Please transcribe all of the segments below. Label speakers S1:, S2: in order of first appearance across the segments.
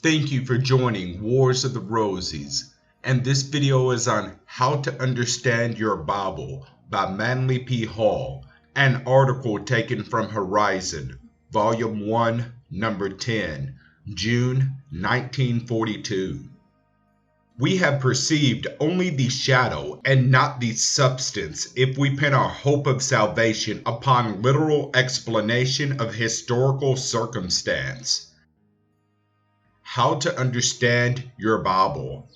S1: Thank you for joining Wars of the Rosies, and this video is on How to Understand Your Bible by Manly P. Hall, an article taken from Horizon, Volume 1, Number 10, June 1942. We have perceived only the shadow and not the substance if we pin our hope of salvation upon literal explanation of historical circumstance. How to understand your Bible.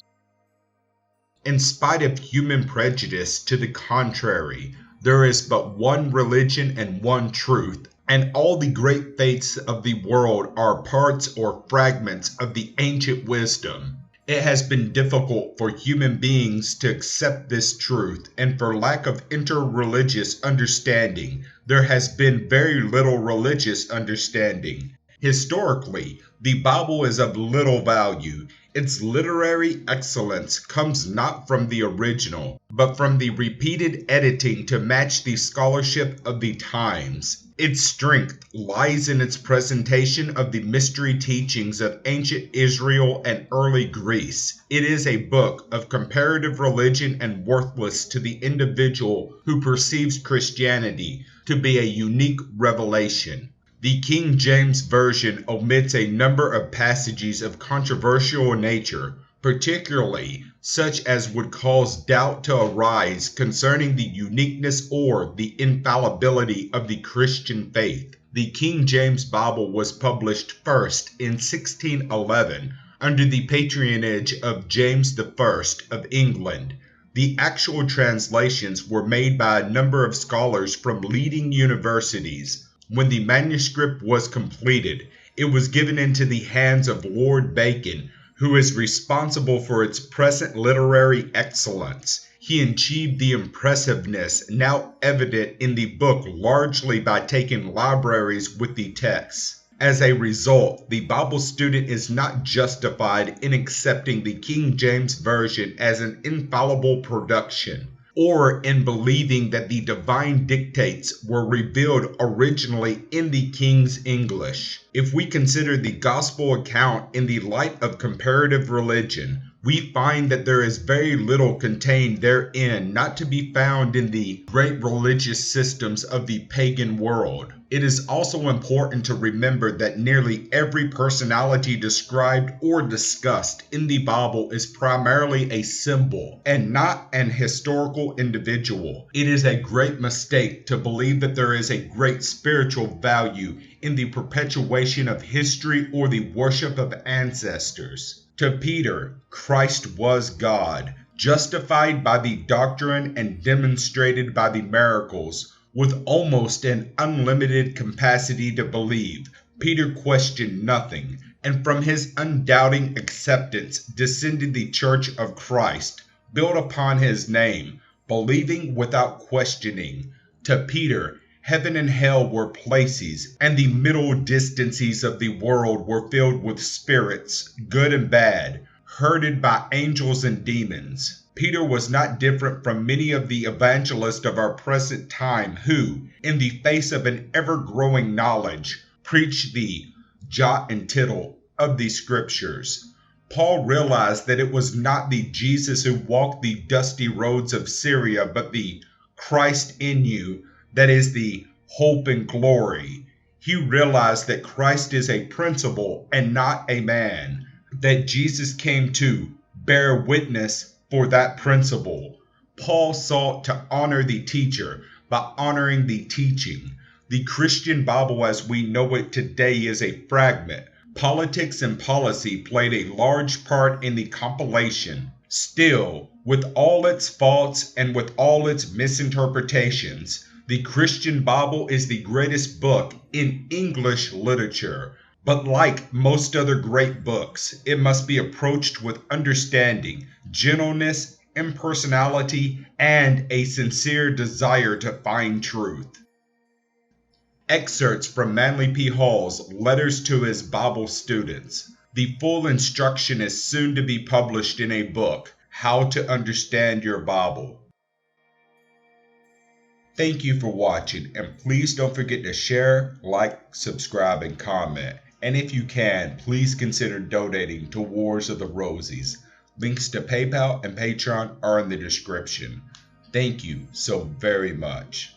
S1: In spite of human prejudice to the contrary, there is but one religion and one truth, and all the great faiths of the world are parts or fragments of the ancient wisdom. It has been difficult for human beings to accept this truth, and for lack of interreligious understanding, there has been very little religious understanding. Historically, the Bible is of little value. Its literary excellence comes not from the original, but from the repeated editing to match the scholarship of the times. Its strength lies in its presentation of the mystery teachings of ancient Israel and early Greece. It is a book of comparative religion and worthless to the individual who perceives Christianity to be a unique revelation. The King James Version omits a number of passages of controversial nature, particularly such as would cause doubt to arise concerning the uniqueness or the infallibility of the Christian faith. The King James Bible was published first in 1611 under the patronage of James I of England. The actual translations were made by a number of scholars from leading universities. When the manuscript was completed, it was given into the hands of Lord Bacon, who is responsible for its present literary excellence. He achieved the impressiveness now evident in the book largely by taking libraries with the text. As a result, the Bible student is not justified in accepting the King James Version as an infallible production, or in believing that the divine dictates were revealed originally in the King's English. If we consider the gospel account in the light of comparative religion, we find that there is very little contained therein not to be found in the great religious systems of the pagan world. It is also important to remember that nearly every personality described or discussed in the Bible is primarily a symbol and not an historical individual. It is a great mistake to believe that there is a great spiritual value in the perpetuation of history or the worship of ancestors. To Peter, Christ was God, justified by the doctrine and demonstrated by the miracles. With almost an unlimited capacity to believe, Peter questioned nothing, and from his undoubting acceptance descended the Church of Christ, built upon his name, believing without questioning. To Peter, heaven and hell were places, and the middle distances of the world were filled with spirits, good and bad, herded by angels and demons. Peter was not different from many of the evangelists of our present time who, in the face of an ever-growing knowledge, preach the jot and tittle of the scriptures. Paul realized that it was not the Jesus who walked the dusty roads of Syria, but the Christ in you that is the hope and glory. He realized that Christ is a principle and not a man, that Jesus came to bear witness for that principle. Paul sought to honor the teacher by honoring the teaching. The Christian Bible as we know it today is a fragment. Politics and policy played a large part in the compilation. Still, with all its faults and with all its misinterpretations, the Christian Bible is the greatest book in English literature. But like most other great books, it must be approached with understanding, gentleness, impersonality, and a sincere desire to find truth. Excerpts from Manly P. Hall's Letters to his Bible Students. The full instruction is soon to be published in a book, How to Understand Your Bible. Thank you for watching, and please don't forget to share, like, subscribe, and comment. And if you can, please consider donating to Wars of the Rosies. Links to PayPal and Patreon are in the description. Thank you so very much.